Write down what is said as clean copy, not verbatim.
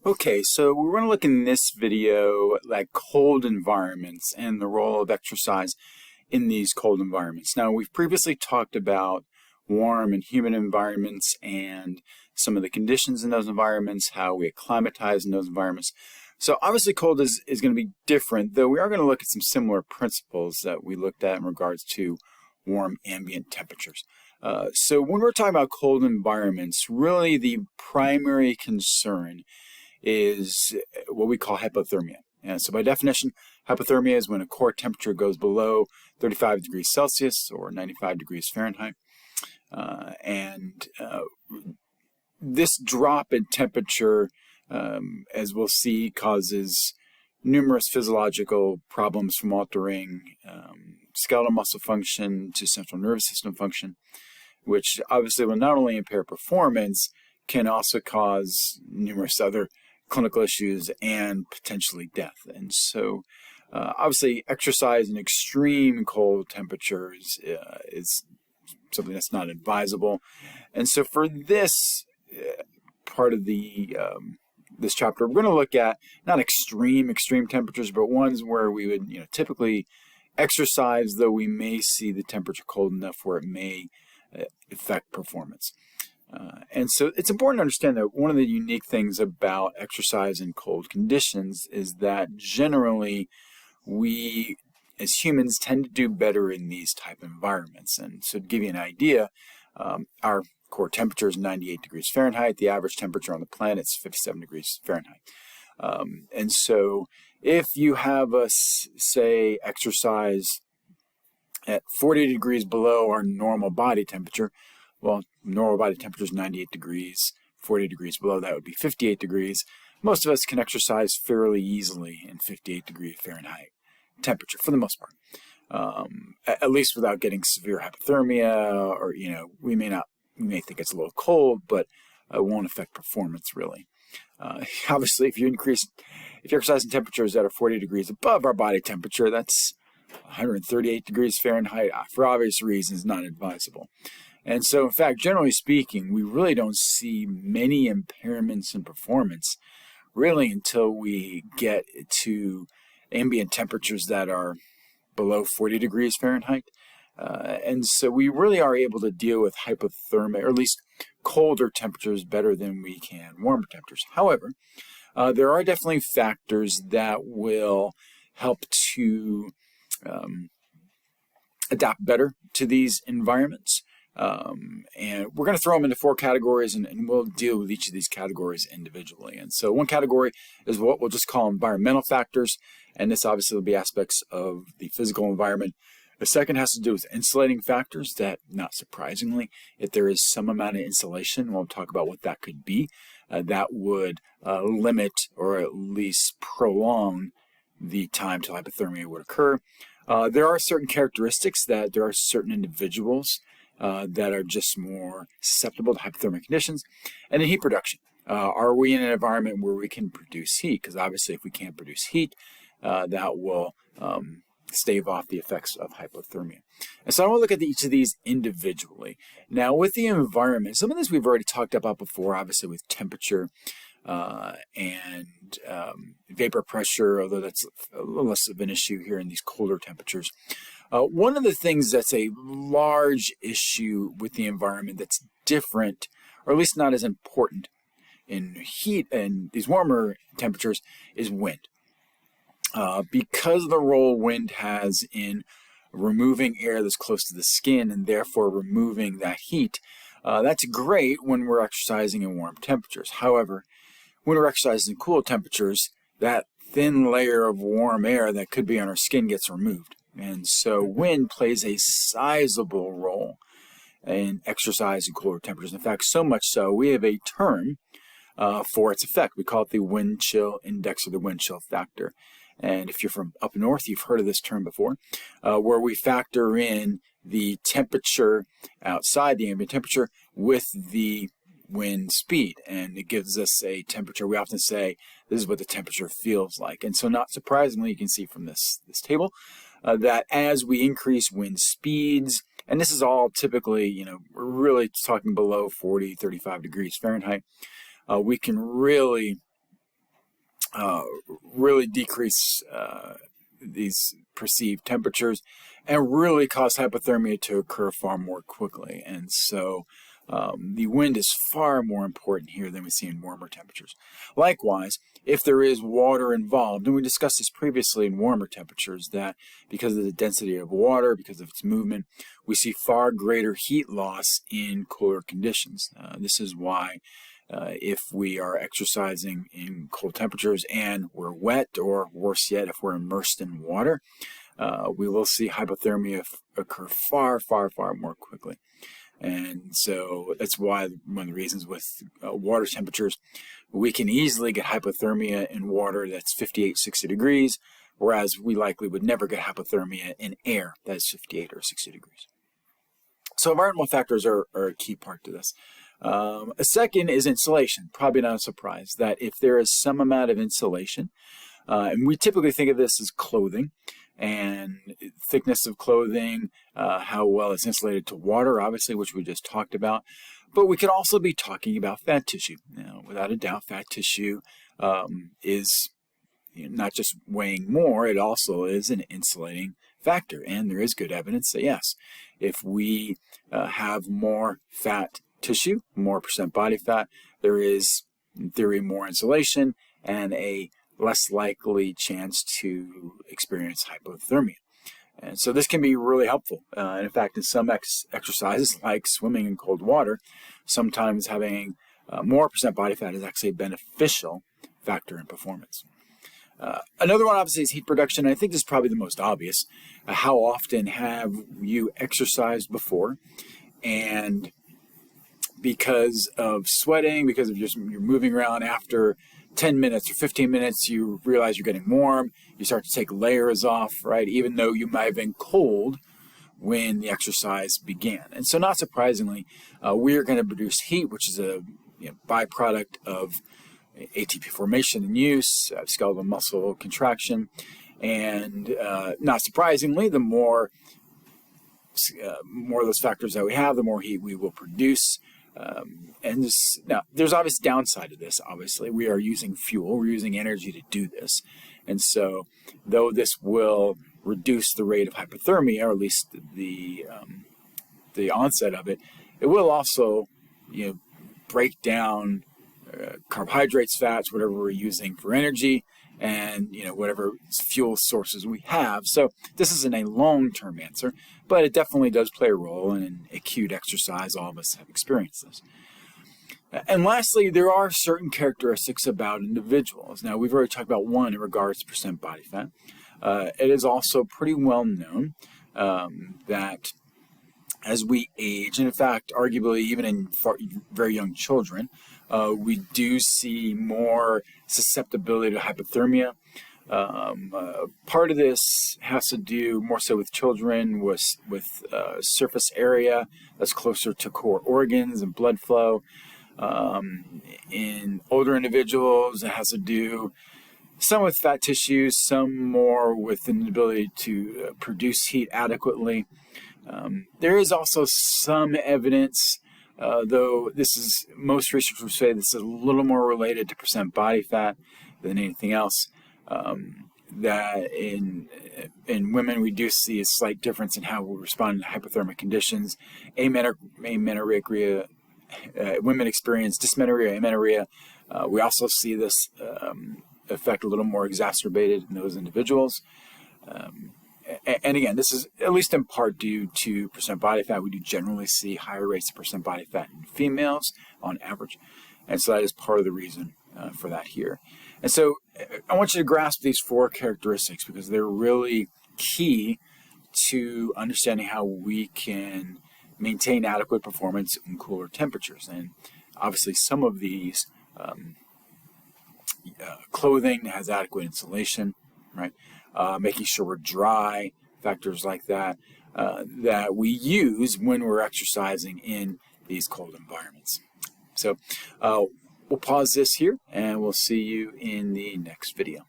Okay, so we're going to look in this video at cold environments and the role of exercise in these cold environments. Now, we've previously talked about warm and humid environments and some of the conditions in those environments, how we acclimatize in those environments. So obviously cold is going to be different, though we are going to look at some similar principles that we looked at in regards to warm ambient temperatures. So when we're talking about cold environments, really the primary concern is what we call hypothermia. And so by definition, hypothermia is when a core temperature goes below 35 degrees Celsius or 95 degrees Fahrenheit. This drop in temperature, as we'll see, causes numerous physiological problems from altering skeletal muscle function to central nervous system function, which obviously will not only impair performance, can also cause numerous other clinical issues and potentially death. And so obviously exercise in extreme cold temperatures is something that's not advisable. And so for this part of the this chapter, we're going to look at not extreme temperatures, but ones where we would typically exercise, though we may see the temperature cold enough where it may affect performance. And so it's important to understand that one of the unique things about exercise in cold conditions is that generally we, as humans, tend to do better in these type of environments. And so to give you an idea, our core temperature is 98 degrees Fahrenheit. The average temperature on the planet is 57 degrees Fahrenheit. And so if you have us, say, exercise at 40 degrees below our normal body temperature, well, normal body temperature is 98 degrees, 40 degrees below that would be 58 degrees. Most of us can exercise fairly easily in 58 degree Fahrenheit temperature for the most part, at least without getting severe hypothermia, or we may think it's a little cold, but it won't affect performance really. Obviously, if you exercise in temperatures that are 40 degrees above our body temperature, that's 138 degrees Fahrenheit, for obvious reasons, not advisable. And so, in fact, generally speaking, we really don't see many impairments in performance really until we get to ambient temperatures that are below 40 degrees Fahrenheit. And so we really are able to deal with hypothermia, or at least colder temperatures, better than we can warmer temperatures. However, there are definitely factors that will help to adapt better to these environments. And we're going to throw them into four categories, and we'll deal with each of these categories individually. And so one category is what we'll just call environmental factors, and this obviously will be aspects of the physical environment. The second has to do with insulating factors that, not surprisingly, if there is some amount of insulation, we'll talk about what that could be, that would limit or at least prolong the time till hypothermia would occur. There are certain characteristics that there are certain individuals that are just more susceptible to hypothermic conditions. And then heat production. Are we in an environment where we can produce heat? Because obviously if we can't produce heat, that will stave off the effects of hypothermia. And so I want to look at each of these individually. Now with the environment, some of this we've already talked about before, obviously with temperature and vapor pressure, although that's a little less of an issue here in these colder temperatures. One of the things that's a large issue with the environment that's different, or at least not as important in heat and these warmer temperatures, is wind. Because of the role wind has in removing air that's close to the skin and therefore removing that heat, that's great when we're exercising in warm temperatures. However, when we're exercising in cool temperatures, that thin layer of warm air that could be on our skin gets removed. And so wind plays a sizable role in exercise in cooler temperatures. In fact, so much so, we have a term for its effect. We call it the wind chill index, or the wind chill factor. And if you're from up north, you've heard of this term before, where we factor in the temperature outside, the ambient temperature, with the wind speed. And it gives us a temperature. We often say this is what the temperature feels like. And so not surprisingly, you can see from this table that as we increase wind speeds, and this is all typically, we're really talking below 40, 35 degrees Fahrenheit, we can really really decrease these perceived temperatures and really cause hypothermia to occur far more quickly. And so the wind is far more important here than we see in warmer temperatures. Likewise, if there is water involved, and we discussed this previously in warmer temperatures, that because of the density of water, because of its movement, we see far greater heat loss in cooler conditions. This is why if we are exercising in cold temperatures and we're wet, or worse yet, if we're immersed in water, we will see hypothermia occur far, far, far more quickly. And so that's why one of the reasons with water temperatures, we can easily get hypothermia in water that's 58, 60 degrees, whereas we likely would never get hypothermia in air that is 58 or 60 degrees. So environmental factors are a key part to this. A second is insulation. Probably not a surprise that if there is some amount of insulation, and we typically think of this as clothing, and thickness of clothing, how well it's insulated to water, obviously, which we just talked about. But we could also be talking about fat tissue. Now, without a doubt, fat tissue is not just weighing more, it also is an insulating factor. And there is good evidence that yes, if we have more fat tissue, more percent body fat, there is, in theory, more insulation and a less likely chance to experience hypothermia. And so this can be really helpful. And in fact, in some exercises like swimming in cold water, sometimes having more percent body fat is actually a beneficial factor in performance. Another one obviously is heat production. I think this is probably the most obvious. How often have you exercised before, and because of sweating, because of you're moving around, after 10 minutes or 15 minutes, you realize you're getting warm, you start to take layers off, right? Even though you might have been cold when the exercise began. And so not surprisingly, we are going to produce heat, which is a byproduct of ATP formation and use, skeletal muscle contraction. And not surprisingly, the more of those factors that we have, the more heat we will produce. Now, there's obvious downside to this. Obviously, we are using fuel, we're using energy to do this. And so, though this will reduce the rate of hypothermia, or at least the onset of it, it will also, break down carbohydrates, fats, whatever we're using for energy, and whatever fuel sources we have. So this isn't a long-term answer, but it definitely does play a role in acute exercise. All of us have experienced this. And lastly, there are certain characteristics about individuals. Now, we've already talked about one in regards to percent body fat. It is also pretty well known that as we age, and in fact, arguably even in very young children, we do see more susceptibility to hypothermia. Part of this has to do more so with children with surface area that's closer to core organs and blood flow. In older individuals, it has to do some with fat tissue, some more with an ability to produce heat adequately. There is also some evidence, though most research would say this is a little more related to percent body fat than anything else, that in women we do see a slight difference in how we respond to hypothermic conditions. Amenorrhea, women experience dysmenorrhea, amenorrhea. We also see this effect a little more exacerbated in those individuals. And again, this is at least in part due to percent body fat. We do generally see higher rates of percent body fat in females on average. And so that is part of the reason for that here. And so I want you to grasp these four characteristics because they're really key to understanding how we can maintain adequate performance in cooler temperatures. And obviously some of these clothing has adequate insulation, right? Making sure we're dry, factors like that, that we use when we're exercising in these cold environments. So we'll pause this here and we'll see you in the next video.